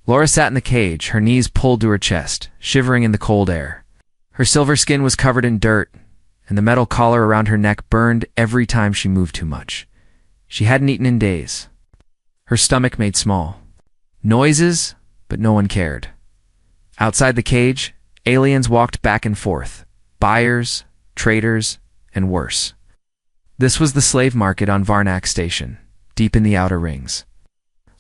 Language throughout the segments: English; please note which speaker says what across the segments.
Speaker 1: Laura sat in the cage, her knees pulled to her chest, shivering in the cold air. Her silver skin was covered in dirt, and the metal collar around her neck burned every time she moved too much. She hadn't eaten in days. Her stomach made small. Noises, but no one cared. Outside the cage, aliens walked back and forth. Buyers, traders, and worse. This was the slave market on Varnak Station, deep in the outer rings.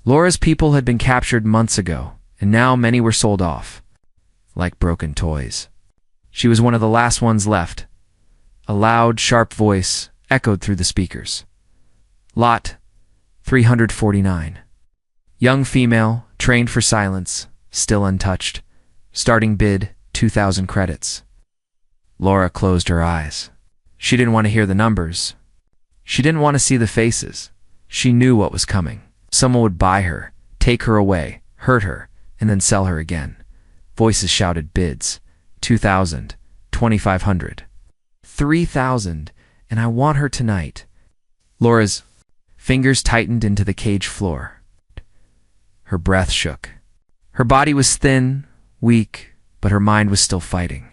Speaker 1: Laura's people had been captured months ago, and now many were sold off, like broken toys. She was one of the last ones left. A loud, sharp voice echoed through the speakers. Lot 349. Young female, trained for silence, still untouched. Starting bid, 2,000 credits. Laura closed her eyes. She didn't want to hear the numbers. She didn't want to see the faces. She knew what was coming. Someone would buy her, take her away, hurt her, and then sell her again. Voices shouted bids. 2,000, 2,500, 3,000, and I want her tonight. Laura's fingers tightened into the cage floor. Her breath shook. Her body was thin, weak, but her mind was still fighting.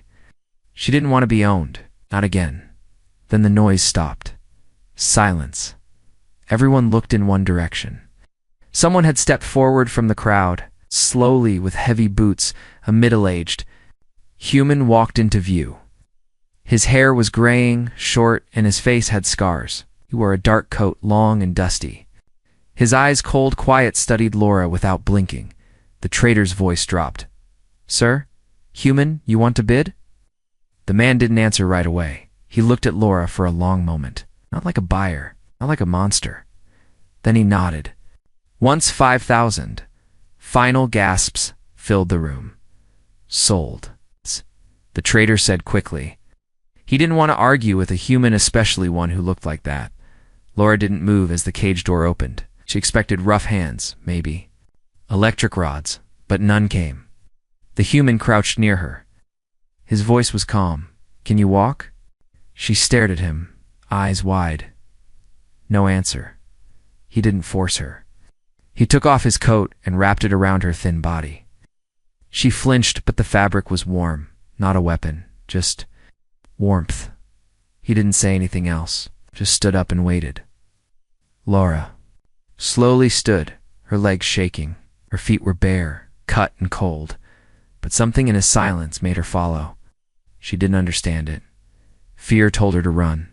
Speaker 1: She didn't want to be owned, not again. Then the noise stopped. Silence. Everyone looked in one direction. Someone had stepped forward from the crowd. Slowly, with heavy boots, a middle-aged human walked into view. His hair was graying, short, and his face had scars. He wore a dark coat, long and dusty. His eyes, cold, quiet, studied Laura without blinking. The trader's voice dropped. Sir? Human, you want to bid? The man didn't answer right away. He looked at Laura for a long moment. Not like a buyer, not like a monster. Then he nodded. Once 5,000. Final gasps filled the room. Sold. The trader said quickly. He didn't want to argue with a human, especially one who looked like that. Laura didn't move as the cage door opened. She expected rough hands, maybe. Electric rods, but none came. The human crouched near her. His voice was calm. Can you walk? She stared at him, eyes wide. No answer. He didn't force her. He took off his coat and wrapped it around her thin body. She flinched, but the fabric was warm, not a weapon, just warmth. He didn't say anything else, just stood up and waited. Laura slowly stood, her legs shaking. Her feet were bare, cut and cold, but something in his silence made her follow. She didn't understand it. Fear told her to run.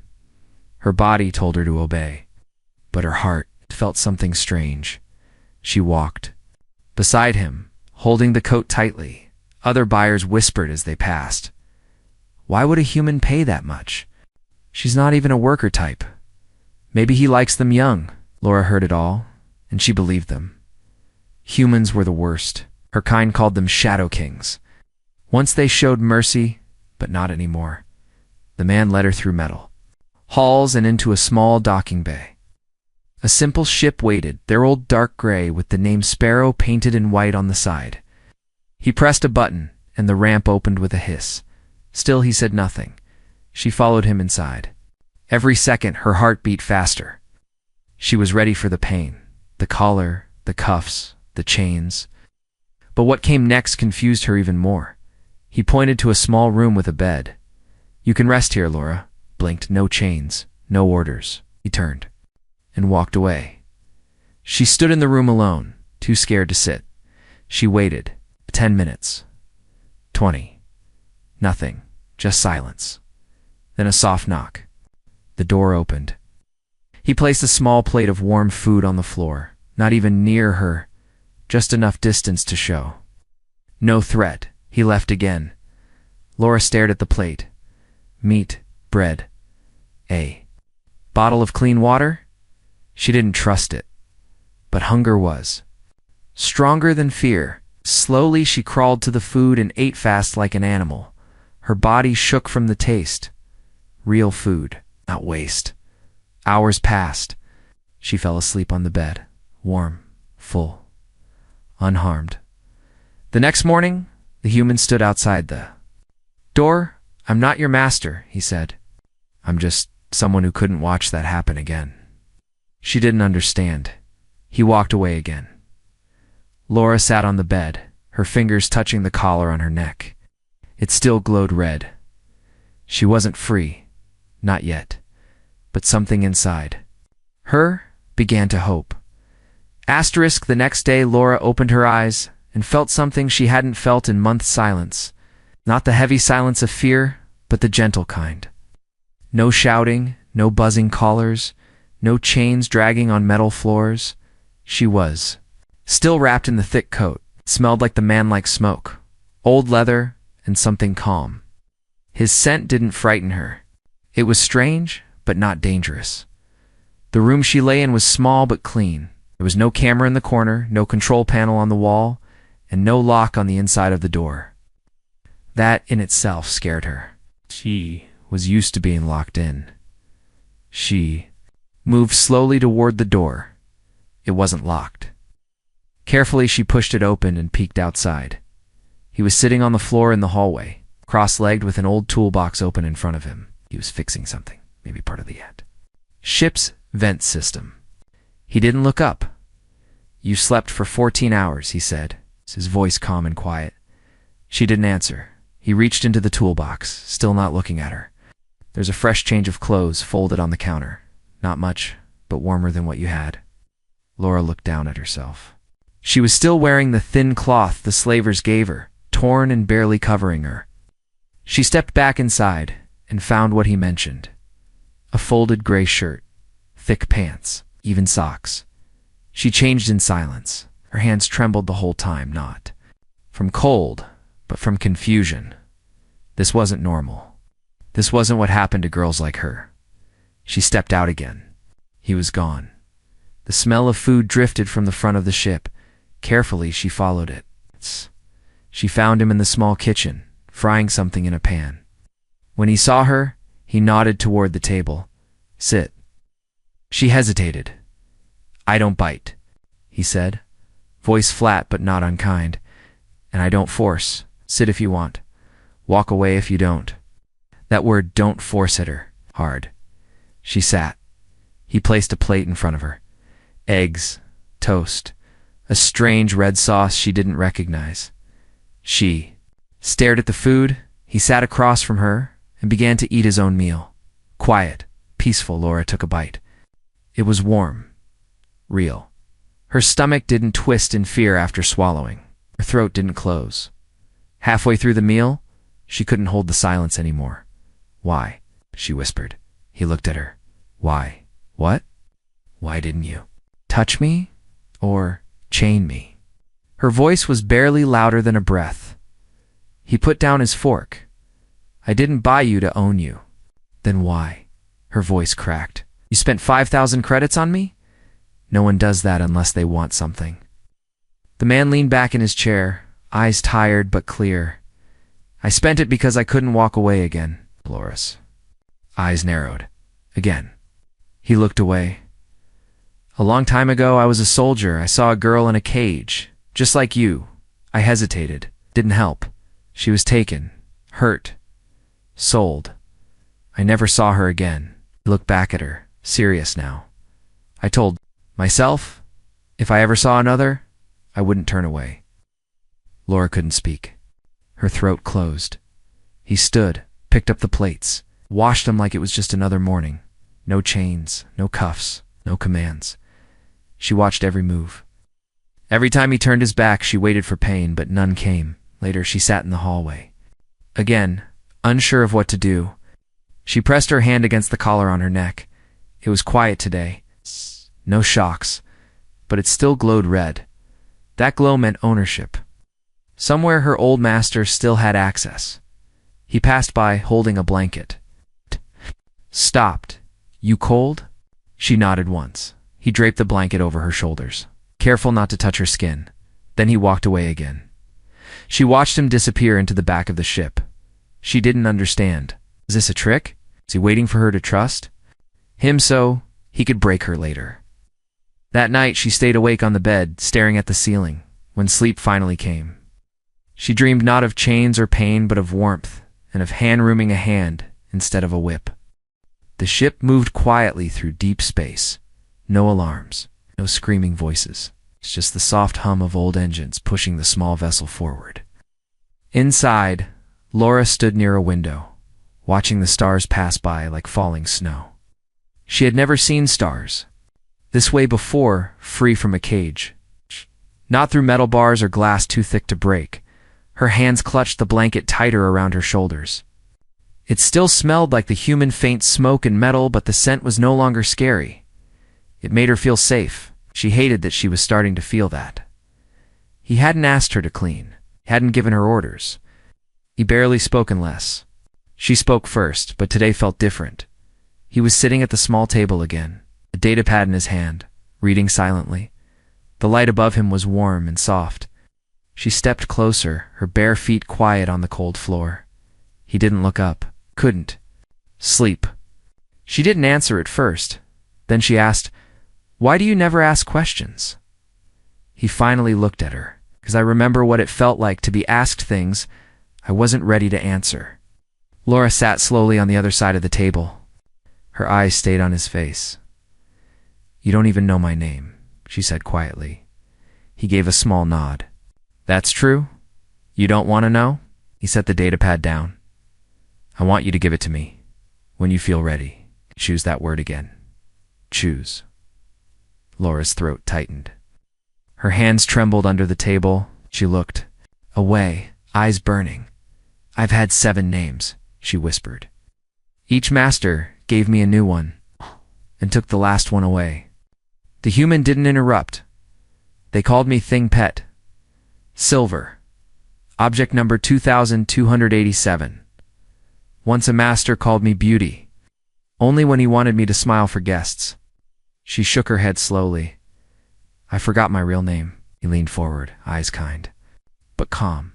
Speaker 1: Her body told her to obey, but her heart felt something strange. She walked. Beside him, holding the coat tightly, other buyers whispered as they passed. Why would a human pay that much? She's not even a worker type. Maybe he likes them young. Laura heard it all, and she believed them. Humans were the worst. Her kind called them shadow kings. Once they showed mercy, but not anymore. The man led her through metal halls and into a small docking bay. A simple ship waited, their old dark gray with the name Sparrow painted in white on the side. He pressed a button, and the ramp opened with a hiss. Still he said nothing. She followed him inside. Every second her heart beat faster. She was ready for the pain, the collar, the cuffs, the chains. But what came next confused her even more. He pointed to a small room with a bed. You can rest here, Laura. Blinked. No chains, no orders. He turned and walked away. She stood in the room alone, too scared to sit. She waited. 10 minutes. 20. Nothing. Just silence. Then a soft knock. The door opened. He placed a small plate of warm food on the floor, not even near her, just enough distance to show. No threat. He left again. Laura stared at the plate. Meat, bread. A bottle of clean water? She didn't trust it. But hunger was stronger than fear. Slowly she crawled to the food and ate fast like an animal. Her body shook from the taste. Real food, not waste. Hours passed. She fell asleep on the bed, warm, full, unharmed. The next morning, the human stood outside the door. I'm not your master, he said. I'm just someone who couldn't watch that happen again. She didn't understand. He walked away again. Laura sat on the bed, her fingers touching the collar on her neck. It still glowed red. She wasn't free. Not yet. But something inside her began to hope. Asterisk, the next day Laura opened her eyes and felt something she hadn't felt in months' silence. Not the heavy silence of fear, but the gentle kind. No shouting, no buzzing collars, no chains dragging on metal floors. She was still wrapped in the thick coat. It smelled like the man-like smoke, old leather, and something calm. His scent didn't frighten her. It was strange, but not dangerous. The room she lay in was small but clean. There was no camera in the corner, no control panel on the wall, and no lock on the inside of the door. That in itself scared her. She was used to being locked in. She moved slowly toward the door. It wasn't locked. Carefully, she pushed it open and peeked outside. He was sitting on the floor in the hallway, cross-legged with an old toolbox open in front of him. He was fixing something, maybe part of the ship's vent system. He didn't look up. "You slept for 14 hours, he said, his voice calm and quiet. She didn't answer. He reached into the toolbox, still not looking at her. "There's a fresh change of clothes folded on the counter. Not much, but warmer than what you had." Laura looked down at herself. She was still wearing the thin cloth the slavers gave her, torn and barely covering her. She stepped back inside and found what he mentioned. A folded gray shirt, thick pants, even socks. She changed in silence. Her hands trembled the whole time, not from cold, but from confusion. This wasn't normal. This wasn't what happened to girls like her. She stepped out again. He was gone. The smell of food drifted from the front of the ship. Carefully, she followed it. She found him in the small kitchen, frying something in a pan. When he saw her, he nodded toward the table. "Sit." She hesitated. "I don't bite," he said, voice flat but not unkind. "And I don't force. Sit if you want. Walk away if you don't." That word "don't force" hit her hard. She sat. He placed a plate in front of her. Eggs, toast, a strange red sauce she didn't recognize. She stared at the food. He sat across from her and began to eat his own meal. Quiet, peaceful. Laura took a bite. It was warm, real. Her stomach didn't twist in fear after swallowing. Her throat didn't close. Halfway through the meal, she couldn't hold the silence anymore. "Why?" she whispered. He looked at her. "Why? What? Why didn't you touch me or chain me?" Her voice was barely louder than a breath. He put down his fork. "I didn't buy you to own you." "Then why?" Her voice cracked. "You spent 5,000 credits on me?" "No one does that unless they want something." The man leaned back in his chair, eyes tired but clear. "I spent it because I couldn't walk away again." Laura's eyes narrowed. Again. He looked away. "A long time ago, I was a soldier. I saw a girl in a cage, just like you. I hesitated. Didn't help. She was taken, hurt, sold. I never saw her again." He looked back at her, serious now. "I told myself, if I ever saw another, I wouldn't turn away." Laura couldn't speak. Her throat closed. He stood, picked up the plates, washed them like it was just another morning. No chains, no cuffs, no commands. She watched every move. Every time he turned his back, she waited for pain, but none came. Later, she sat in the hallway. Again, unsure of what to do, she pressed her hand against the collar on her neck. It was quiet today. No shocks, but it still glowed red. That glow meant ownership. Somewhere her old master still had access. He passed by, holding a blanket. Stopped. "You cold?" She nodded once. He draped the blanket over her shoulders, careful not to touch her skin. Then he walked away again. She watched him disappear into the back of the ship. She didn't understand. Was this a trick? Was he waiting for her to trust him so he could break her later? That night, she stayed awake on the bed, staring at the ceiling, when sleep finally came. She dreamed not of chains or pain, but of warmth, and of hand-rooming a hand instead of a whip. The ship moved quietly through deep space. No alarms, no screaming voices, It's just the soft hum of old engines pushing the small vessel forward. Inside, Laura stood near a window, watching the stars pass by like falling snow. She had never seen stars this way before, free from a cage. Not through metal bars or glass too thick to break. Her hands clutched the blanket tighter around her shoulders. It still smelled like the human faint smoke and metal, but the scent was no longer scary. It made her feel safe. She hated that she was starting to feel that. He hadn't asked her to clean, hadn't given her orders. He barely spoken less. She spoke first, but today felt different. He was sitting at the small table again, a datapad in his hand, reading silently. The light above him was warm and soft. She stepped closer, her bare feet quiet on the cold floor. He didn't look up. Couldn't. Sleep. She didn't answer at first. Then she asked, "Why do you never ask questions?" He finally looked at her, because I remember what it felt like to be asked things I wasn't ready to answer. Laura sat slowly on the other side of the table. Her eyes stayed on his face. "You don't even know my name," she said quietly. He gave a small nod. "That's true? You don't want to know?" He set the datapad down. "I want you to give it to me. When you feel ready." Choose that word again. Choose. Laura's throat tightened. Her hands trembled under the table. She looked away, eyes burning. "I've had 7 names," she whispered. "Each master gave me a new one and took the last one away." The human didn't interrupt. "They called me Thing Pet. Silver. Object number 2287. Once a master called me Beauty. Only when he wanted me to smile for guests." She shook her head slowly. "I forgot my real name." He leaned forward, eyes kind, but calm.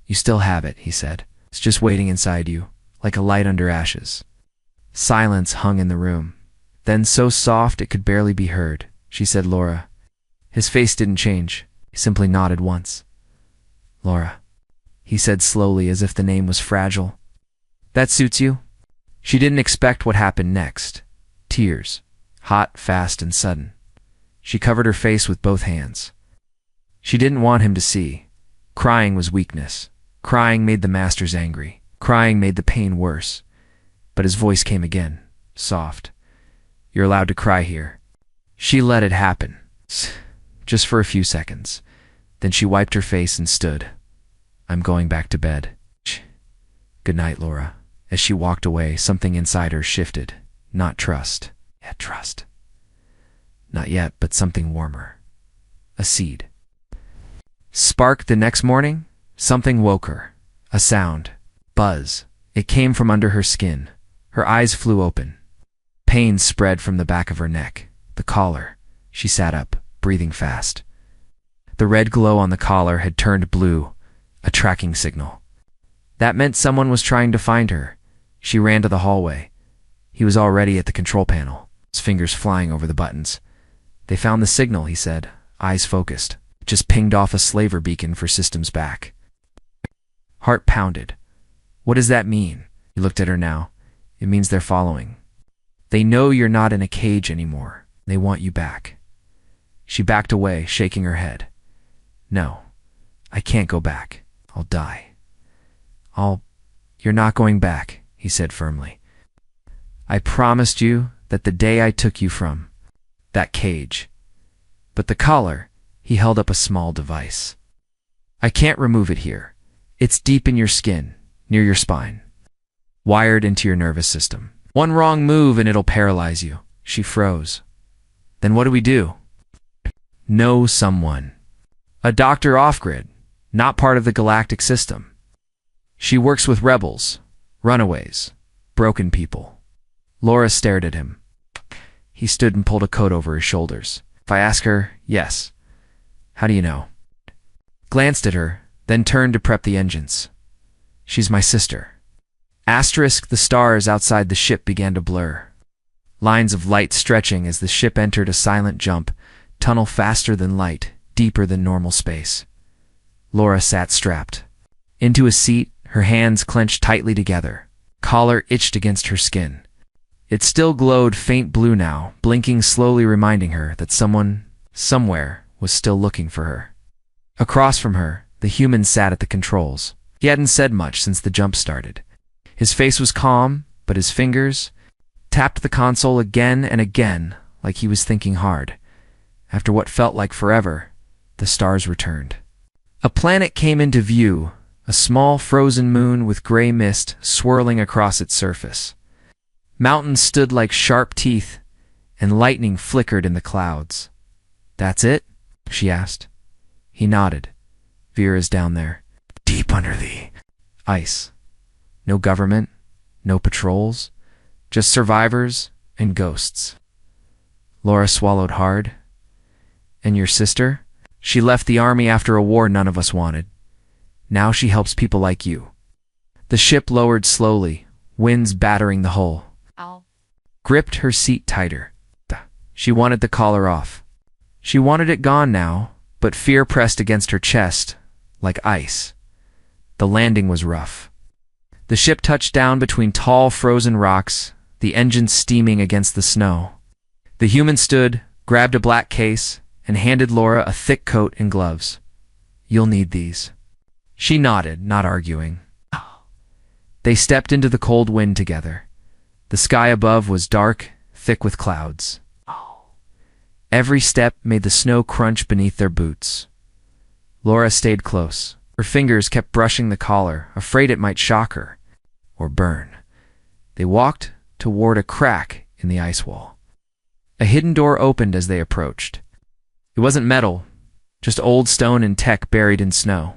Speaker 1: "You still have it," he said. "It's just waiting inside you, like a light under ashes." Silence hung in the room. Then so soft it could barely be heard, she said, "Laura." His face didn't change. He simply nodded once. "Laura," he said slowly, as if the name was fragile. "That suits you?" She didn't expect what happened next. Tears. Hot, fast, and sudden. She covered her face with both hands. She didn't want him to see. Crying was weakness. Crying made the masters angry. Crying made the pain worse. But his voice came again, soft. "You're allowed to cry here." She let it happen, just for a few seconds. Then she wiped her face and stood. "I'm going back to bed." "Good night, Laura." As she walked away, something inside her shifted. Not trust, yet trust. Not yet, but something warmer. A seed. Spark the next morning, something woke her. A sound. Buzz. It came from under her skin. Her eyes flew open. Pain spread from the back of her neck. The collar. She sat up, breathing fast. The red glow on the collar had turned blue, a tracking signal. That meant someone was trying to find her. She ran to the hallway. He was already at the control panel, his fingers flying over the buttons. "They found the signal," he said, eyes focused. "Just pinged off a slaver beacon for systems back." Heart pounded. "What does that mean?" He looked at her now. "It means they're following. They know you're not in a cage anymore. They want you back." She backed away, shaking her head. "No, I can't go back. I'll die." "You're not going back," he said firmly. "I promised you that the day I took you from that cage." But the collar, he held up a small device. "I can't remove it here. It's deep in your skin, near your spine. Wired into your nervous system. One wrong move and it'll paralyze you." She froze. "Then what do we do?" "Know someone. A doctor off-grid, not part of the galactic system. She works with rebels, runaways, broken people." Laura stared at him. He stood and pulled a coat over his shoulders. "If I ask her, yes." "How do you know?" Glanced at her, then turned to prep the engines. "She's my sister." Asterisk, the stars outside the ship began to blur. Lines of light stretching as the ship entered a silent jump, tunnel faster than light, deeper than normal space. Laura sat strapped. Into a seat, her hands clenched tightly together. Collar itched against her skin. It still glowed faint blue now, blinking slowly, reminding her that someone, somewhere, was still looking for her. Across from her, the human sat at the controls. He hadn't said much since the jump started. His face was calm, but his fingers tapped the console again and again like he was thinking hard. After what felt like forever, the stars returned. A planet came into view, a small frozen moon with gray mist swirling across its surface. Mountains stood like sharp teeth, and lightning flickered in the clouds. "That's it?" she asked. He nodded. "Vera's down there, deep under the ice. No government, no patrols, just survivors and ghosts." Laura swallowed hard. "And your sister? She left the army after a war none of us wanted. Now she helps people like you." The ship lowered slowly, winds battering the hull.
Speaker 2: Ow.
Speaker 1: Gripped her seat tighter. She wanted the collar off. She wanted it gone now, but fear pressed against her chest, like ice. The landing was rough. The ship touched down between tall frozen rocks, the engine steaming against the snow. The human stood, grabbed a black case, and handed Laura a thick coat and gloves. "You'll need these." She nodded, not arguing. They stepped into the cold wind together. The sky above was dark, thick with clouds. Every step made the snow crunch beneath their boots. Laura stayed close. Her fingers kept brushing the collar, afraid it might shock her or burn. They walked toward a crack in the ice wall. A hidden door opened as they approached. It wasn't metal, just old stone and tech buried in snow.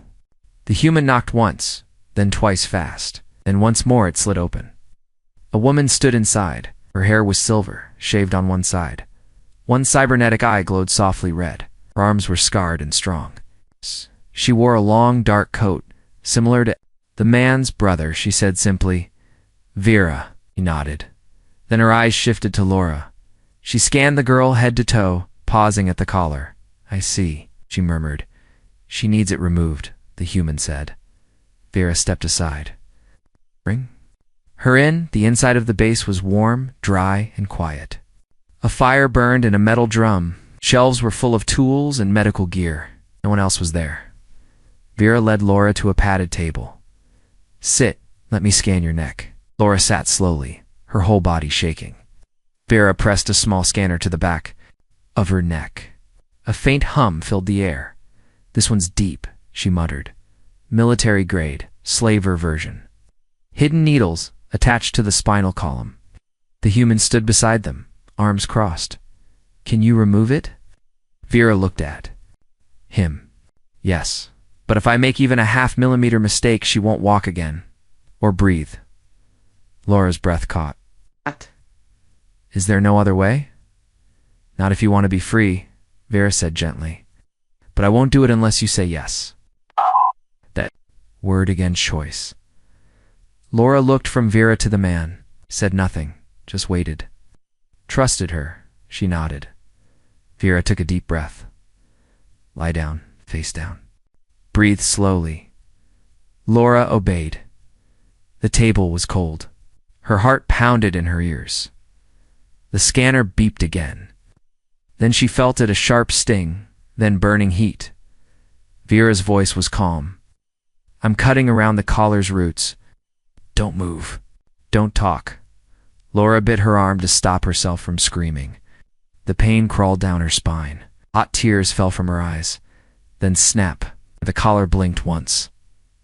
Speaker 1: The human knocked once, then twice fast. Then once more it slid open. A woman stood inside. Her hair was silver, shaved on one side. One cybernetic eye glowed softly red. Her arms were scarred and strong. She wore a long, dark coat, similar to the man's brother. She said simply, "Vera." He nodded. Then her eyes shifted to Laura. She scanned the girl head to toe, pausing at the collar. "I see," she murmured. "She needs it removed," the human said. Vera stepped aside. "Bring her in." The inside of the base was warm, dry, and quiet. A fire burned in a metal drum. Shelves were full of tools and medical gear. No one else was there. Vera led Laura to a padded table. "Sit. Let me scan your neck." Laura sat slowly, her whole body shaking. Vera pressed a small scanner to the back of her neck. A faint hum filled the air. "This one's deep," she muttered. "Military grade, slaver version." Hidden needles attached to the spinal column. The human stood beside them, arms crossed. "Can you remove it?" Vera looked at him. "Yes, but if I make even a half-millimeter mistake, she won't walk again. Or breathe." Laura's breath caught.
Speaker 2: What?
Speaker 1: "Is there no other way?" "Not if you want to be free," Vera said gently. "But I won't do it unless you say yes." That word against choice. Laura looked from Vera to the man, said nothing, just waited. "Trusted her," she nodded. Vera took a deep breath. "Lie down, face down. Breathe slowly." Laura obeyed. The table was cold. Her heart pounded in her ears. The scanner beeped again. Then she felt it, a sharp sting, then burning heat. Vera's voice was calm. "I'm cutting around the collar's roots. Don't move. Don't talk." Laura bit her arm to stop herself from screaming. The pain crawled down her spine. Hot tears fell from her eyes. Then snap. The collar blinked once,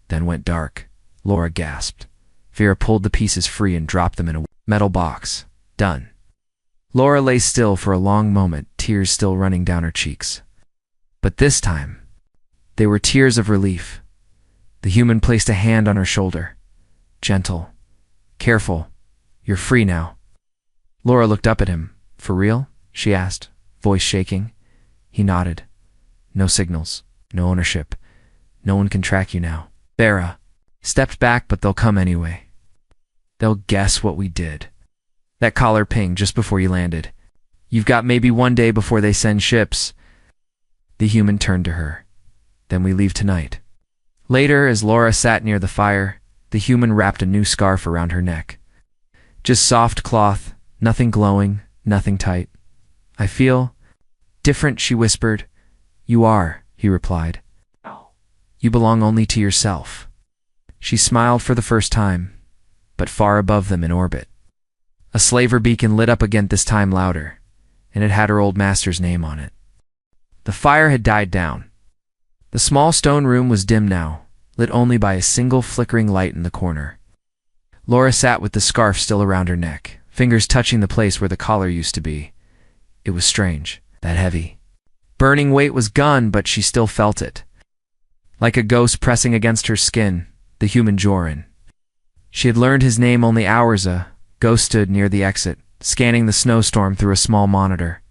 Speaker 1: then went dark. Laura gasped. Vera pulled the pieces free and dropped them in a metal box. Done. Laura lay still for a long moment, tears still running down her cheeks. But this time, they were tears of relief. The human placed a hand on her shoulder. Gentle. "Careful. You're free now." Laura looked up at him. "For real?" she asked, voice shaking. He nodded. "No signals. No ownership. No one can track you now." Vera stepped back, "But they'll come anyway. They'll guess what we did. That collar pinged just before you landed. You've got maybe one day before they send ships." The human turned to her. "Then we leave tonight." Later, as Laura sat near the fire, the human wrapped a new scarf around her neck. Just soft cloth, nothing glowing, nothing tight. "I feel different," she whispered. You are, he replied. You belong only to yourself. She smiled for the first time, but far above them in orbit. A slaver beacon lit up again, this time louder, and it had her old master's name on it. The fire had died down. The small stone room was dim now, lit only by a single flickering light in the corner. Laura sat with the scarf still around her neck, fingers touching the place where the collar used to be. It was strange, that heavy, burning weight was gone, but she still felt it. Like a ghost pressing against her skin, the human Joran. She had learned his name only hours ago. Ghost stood near the exit, scanning the snowstorm through a small monitor.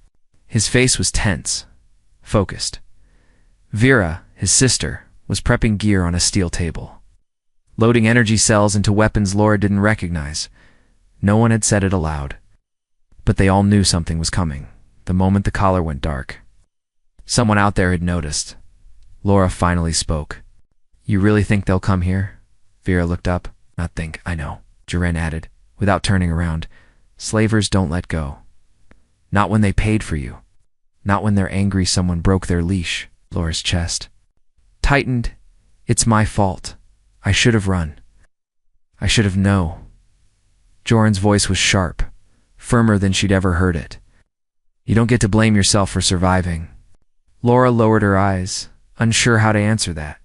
Speaker 1: His face was tense, focused. Vera, his sister, was prepping gear on a steel table, loading energy cells into weapons Laura didn't recognize. No one had said it aloud, but they all knew something was coming the moment the collar went dark. Someone out there had noticed. Laura finally spoke. You really think they'll come here? Vera looked up. Not think, I know, Joran added, without turning around. Slavers don't let go. Not when they paid for you. Not when they're angry someone broke their leash. Laura's chest tightened. It's my fault. I should have run. I should have known. Joran's voice was sharp, firmer than she'd ever heard it. You don't get to blame yourself for surviving. Laura lowered her eyes, unsure how to answer that.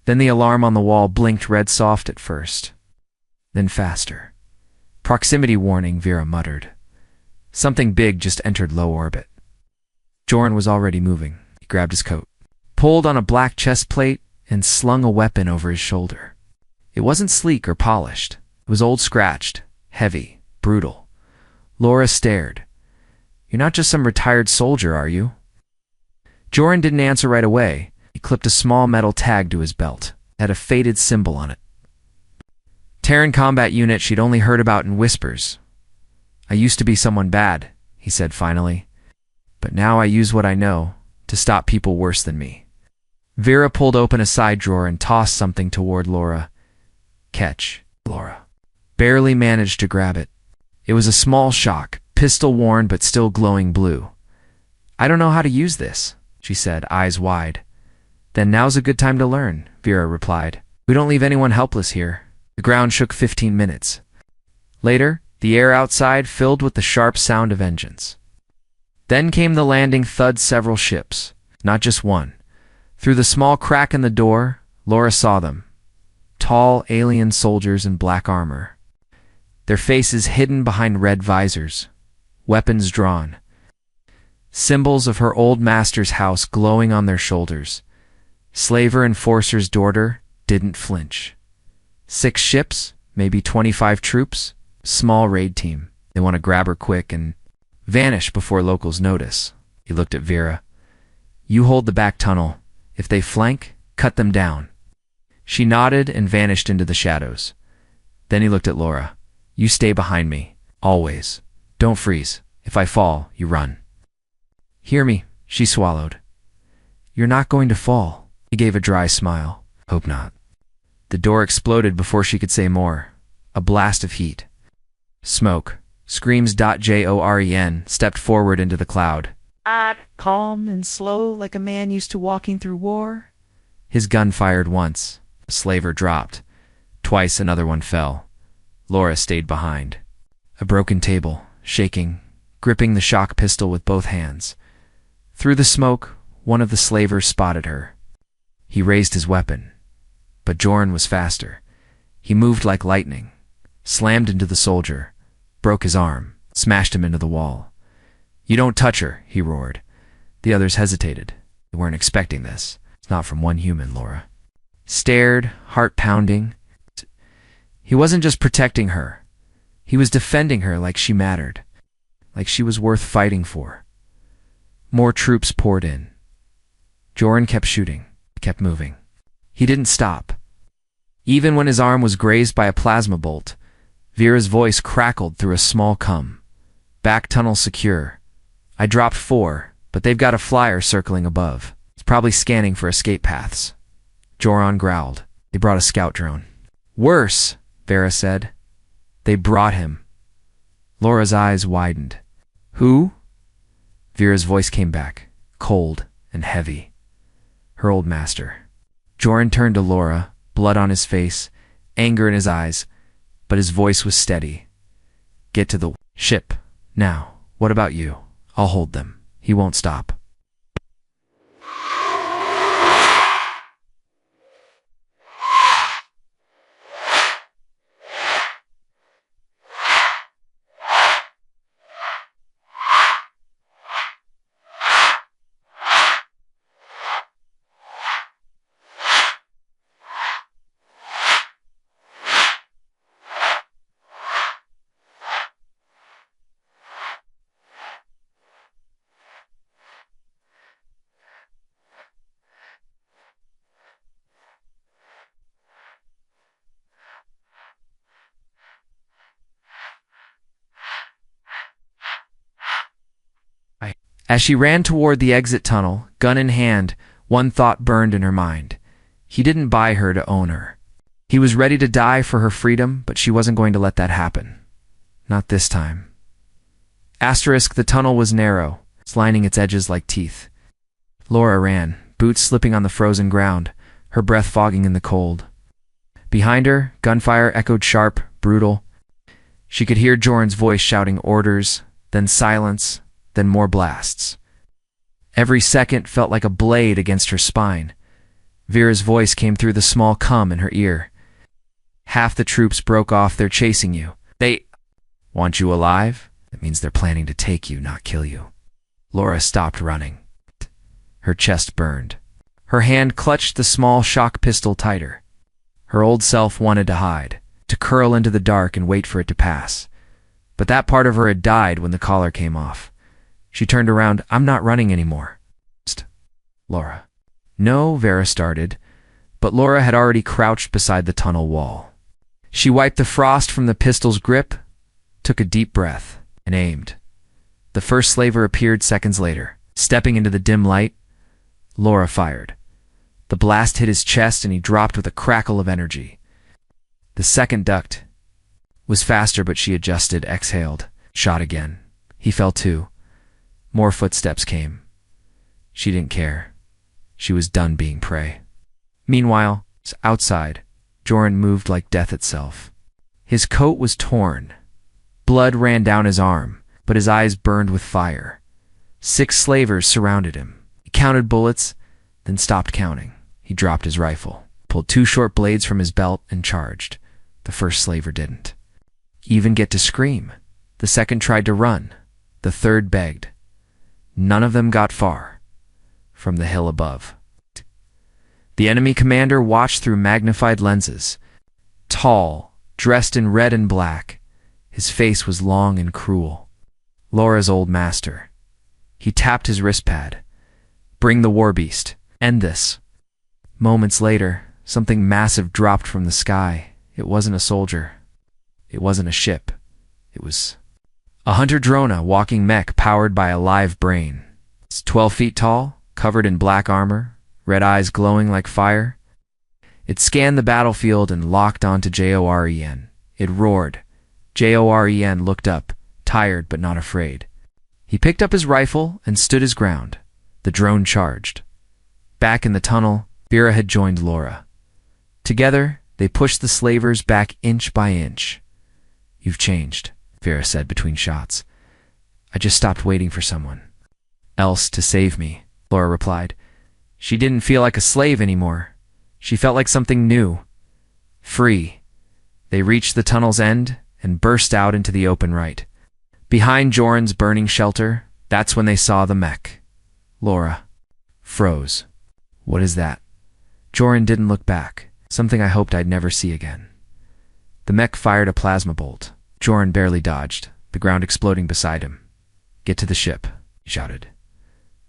Speaker 1: Then the alarm on the wall blinked red soft at first, then faster. Proximity warning, Vera muttered. Something big just entered low orbit. Joran was already moving. He grabbed his coat, pulled on a black chest plate, and slung a weapon over his shoulder. It wasn't sleek or polished. It was old, scratched, heavy, brutal. Laura stared. You're not just some retired soldier, are you? Joran didn't answer right away. He clipped a small metal tag to his belt. It had a faded symbol on it. Terran combat unit she'd only heard about in whispers. I used to be someone bad, he said finally. But now I use what I know to stop people worse than me. Vera pulled open a side drawer and tossed something toward Laura. Catch, Laura. Barely managed to grab it. It was a small shock, pistol worn but still glowing blue. I don't know how to use this, she said, eyes wide. Then now's a good time to learn, Vera replied. We don't leave anyone helpless here. The ground shook 15 minutes. Later, the air outside filled with the sharp sound of engines. Then came the landing thud several ships, not just one. Through the small crack in the door, Laura saw them. Tall alien soldiers in black armor. Their faces hidden behind red visors, weapons drawn. Symbols of her old master's house glowing on their shoulders. Slaver Enforcer's daughter didn't flinch. 6 ships, maybe 25 troops, small raid team. They want to grab her quick and vanish before locals notice. He looked at Vera. You hold the back tunnel. If they flank, cut them down. She nodded and vanished into the shadows. Then he looked at Laura. You stay behind me, always. Don't freeze. If I fall, you run. Hear me, she swallowed. You're not going to fall. He gave a dry smile. Hope not. The door exploded before she could say more. A blast of heat. Smoke. Screams. Joren stepped forward into the cloud. Calm and slow like a man used to walking through war. His gun fired once. A slaver dropped. Twice another one fell. Laura stayed behind. A broken table, shaking, gripping the shock pistol with both hands. Through the smoke, one of the slavers spotted her. He raised his weapon, but Joran was faster. He moved like lightning, slammed into the soldier, broke his arm, smashed him into the wall. You don't touch her, he roared. The others hesitated. They weren't expecting this. It's not from one human, Laura. Stared, heart pounding. He wasn't just protecting her. He was defending her like she mattered, like she was worth fighting for. More troops poured in. Joran kept shooting, kept moving. He didn't stop. Even when his arm was grazed by a plasma bolt, Vera's voice crackled through a small cum. Back tunnel secure. I dropped 4, but they've got a flyer circling above. It's probably scanning for escape paths. Joran growled. They brought a scout drone. Worse, Vera said. They brought him. Laura's eyes widened. Who? Vera's voice came back, cold and heavy. Her old master. Joran turned to Laura, blood on his face, anger in his eyes, but his voice was steady. Get to the ship. Now, what about you? I'll hold them. He won't stop. As she ran toward the exit tunnel, gun in hand, one thought burned in her mind. He didn't buy her to own her. He was ready to die for her freedom, but she wasn't going to let that happen. Not this time. Asterisk, the tunnel was narrow, lining its edges like teeth. Laura ran, boots slipping on the frozen ground, her breath fogging in the cold. Behind her, gunfire echoed sharp, brutal. She could hear Joran's voice shouting orders, then silence, then more blasts. Every second felt like a blade against her spine. Vera's voice came through the small cum in her ear. Half the troops broke off. They're chasing you. They want you alive? That means they're planning to take you, not kill you. Laura stopped running. Her chest burned. Her hand clutched the small shock pistol tighter. Her old self wanted to hide, to curl into the dark and wait for it to pass. But that part of her had died when the collar came off. She turned around. I'm not running anymore. Laura. No, Vera started, but Laura had already crouched beside the tunnel wall. She wiped the frost from the pistol's grip, took a deep breath, and aimed. The first slaver appeared seconds later. Stepping into the dim light, Laura fired. The blast hit his chest and he dropped with a crackle of energy. The second ducked. Was faster, but she adjusted, exhaled, shot again. He fell too. More footsteps came. She didn't care. She was done being prey. Meanwhile, outside, Joran moved like death itself. His coat was torn. Blood ran down his arm, but his eyes burned with fire. 6 slavers surrounded him. He counted bullets, then stopped counting. He dropped his rifle, pulled 2 short blades from his belt, and charged. The first slaver didn't even get to scream. The second tried to run. The third begged. None of them got far. From the hill above, the enemy commander watched through magnified lenses. Tall, dressed in red and black, his face was long and cruel. Laura's old master. He tapped his wrist pad. Bring the war beast. End this. Moments later, something massive dropped from the sky. It wasn't a soldier. It wasn't a ship. It was a hunter drone, walking mech powered by a live brain. It's 12 feet tall, covered in black armor, red eyes glowing like fire. It scanned the battlefield and locked onto Joren. It roared. Joren looked up, tired but not afraid. He picked up his rifle and stood his ground. The drone charged. Back in the tunnel, Vera had joined Laura. Together, they pushed the slavers back inch by inch. You've changed, Vera said between shots. I just stopped waiting for someone else to save me, Laura replied. She didn't feel like a slave anymore. She felt like something new. Free. They reached the tunnel's end and burst out into the open right. Behind Joran's burning shelter, that's when they saw the mech. Laura froze. What is that? Joran didn't look back, something I hoped I'd never see again. The mech fired a plasma bolt. Joran barely dodged, the ground exploding beside him. Get to the ship, he shouted.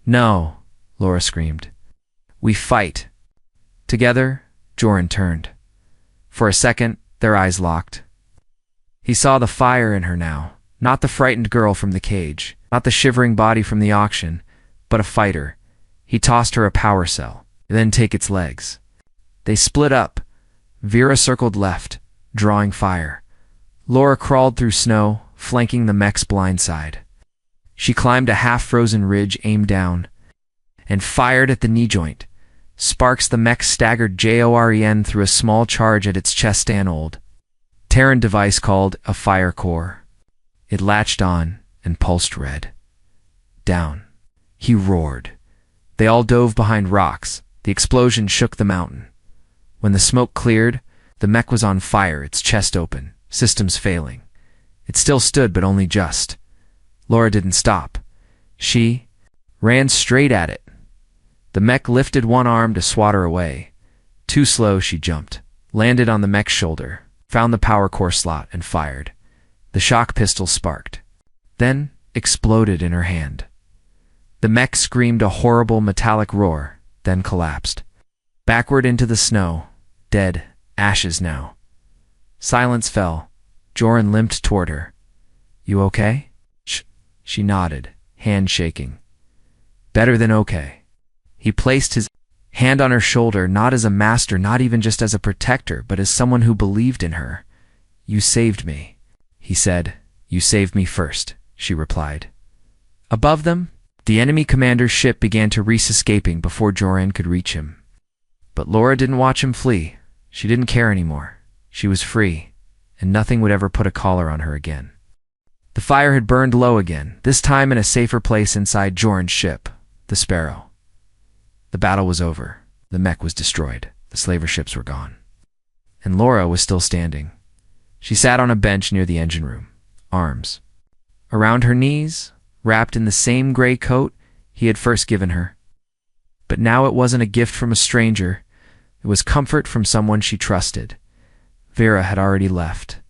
Speaker 1: No, Laura screamed. We fight. Together, Joran turned. For a second, their eyes locked. He saw the fire in her now, not the frightened girl from the cage, not the shivering body from the auction, but a fighter. He tossed her a power cell, then take its legs. They split up. Vera circled left, drawing fire. Laura crawled through snow, flanking the mech's blind side. She climbed a half-frozen ridge, aimed down. and fired at the knee joint. Sparks the mech staggered JOREN through a small charge at its chest old Terran device called a fire core. It latched on and pulsed red. Down. He roared. They all dove behind rocks. The explosion shook the mountain. When the smoke cleared, the mech was on fire, its chest open, systems failing. It still stood, but only just. Laura didn't stop. She ran straight at it. The mech lifted one arm to swat her away. Too slow, she jumped, landed on the mech's shoulder, found the power core slot, and fired. The shock pistol sparked, then exploded in her hand. The mech screamed a horrible metallic roar, then collapsed. Backward into the snow, dead, ashes now. Silence fell. Joran limped toward her. "You okay?" She nodded, hand shaking. "Better than okay." He placed his hand on her shoulder, not as a master, not even just as a protector, but as someone who believed in her. "You saved me," he said. "You saved me first," she replied. Above them, the enemy commander's ship began to race, escaping before Joran could reach him. But Laura didn't watch him flee. She didn't care anymore. She was free, and nothing would ever put a collar on her again. The fire had burned low again, this time in a safer place inside Joran's ship, the Sparrow. The battle was over. The mech was destroyed. The slaver ships were gone. And Laura was still standing. She sat on a bench near the engine room, arms around her knees, wrapped in the same gray coat he had first given her. But now it wasn't a gift from a stranger. It was comfort from someone she trusted. Vera had already left.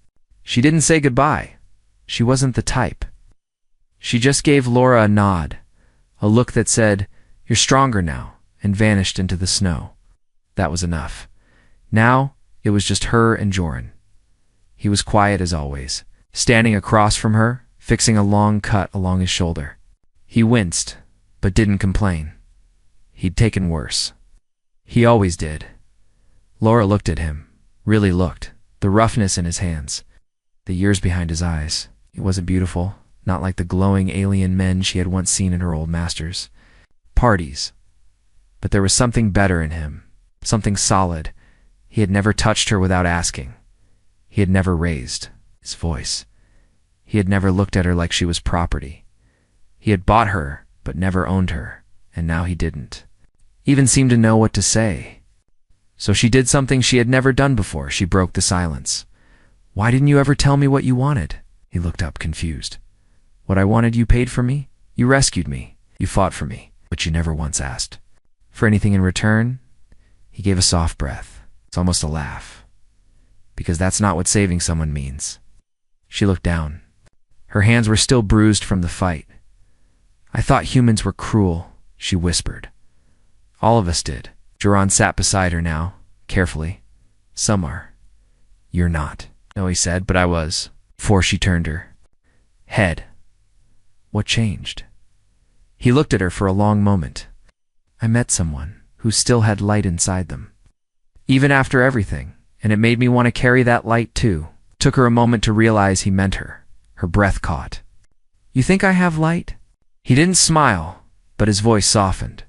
Speaker 1: She didn't say goodbye. She wasn't the type. She just gave Laura a nod, a look that said, "You're stronger now," and vanished into the snow. That was enough. Now it was just her and Joran. He was quiet as always, standing across from her, fixing a long cut along his shoulder. He winced, but didn't complain. He'd taken worse. He always did. Laura looked at him, really looked, the roughness in his hands, the years behind his eyes. It wasn't beautiful, not like the glowing alien men she had once seen in her old masters. Parties. But there was something better in him, something solid. He had never touched her without asking. He had never raised his voice. He had never looked at her like she was property. He had bought her, but never owned her, and now he didn't even seem to know what to say. So she did something she had never done before. She broke the silence. "Why didn't you ever tell me what you wanted?" He looked up, confused. "What I wanted you paid for me? You rescued me. You fought for me, but you never once asked for anything in return?" He gave a soft breath. It's almost a laugh. "Because that's not what saving someone means." She looked down. Her hands were still bruised from the fight. "I thought humans were cruel," she whispered. "All of us did." Joran sat beside her now, carefully. "Some are. You're not." "No," he said, "but I was." Before she turned her head. "What changed?" He looked at her for a long moment. "I met someone who still had light inside them. Even after everything, and it made me want to carry that light too." Took her a moment to realize he meant her. Her breath caught. "You think I have light?" He didn't smile, but his voice softened.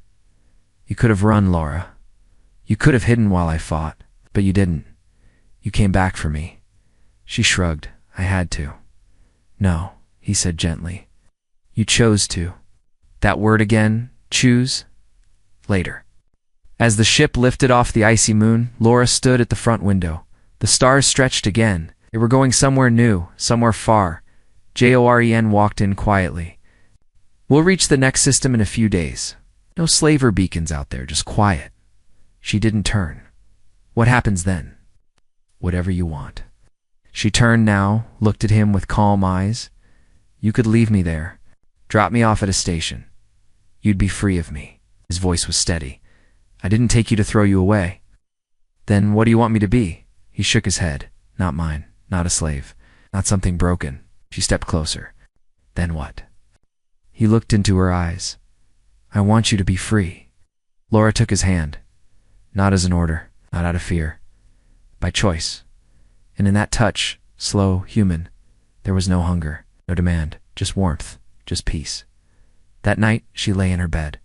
Speaker 1: "You could have run, Laura. You could have hidden while I fought, but you didn't. You came back for me." She shrugged. "I had to." "No," he said gently. "You chose to." That word again, choose. Later. As the ship lifted off the icy moon, Laura stood at the front window. The stars stretched again. They were going somewhere new, somewhere far. Joren walked in quietly. "We'll reach the next system in a few days. No slaver beacons out there, just quiet." She didn't turn. "What happens then?" "Whatever you want." She turned now, looked at him with calm eyes. "You could leave me there. Drop me off at a station. You'd be free of me." His voice was steady. "I didn't take you to throw you away." "Then what do you want me to be?" He shook his head. "Not mine. Not a slave. Not something broken." She stepped closer. "Then what?" He looked into her eyes. "I want you to be free." Laura took his hand. Not as an order, not out of fear. By choice. And in that touch, slow, human, there was no hunger, no demand, just warmth, just peace. That night, she lay in her bed.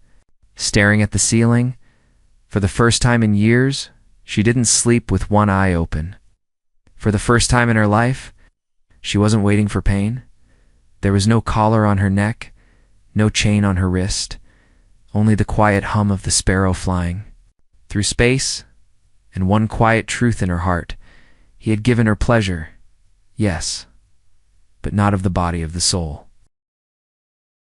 Speaker 1: staring at the ceiling. For the first time in years, she didn't sleep with one eye open. For the first time in her life, she wasn't waiting for pain. There was no collar on her neck, no chain on her wrist, only the quiet hum of the sparrow flying through space, and one quiet truth in her heart. He had given her pleasure, yes, but not of the body, of the soul.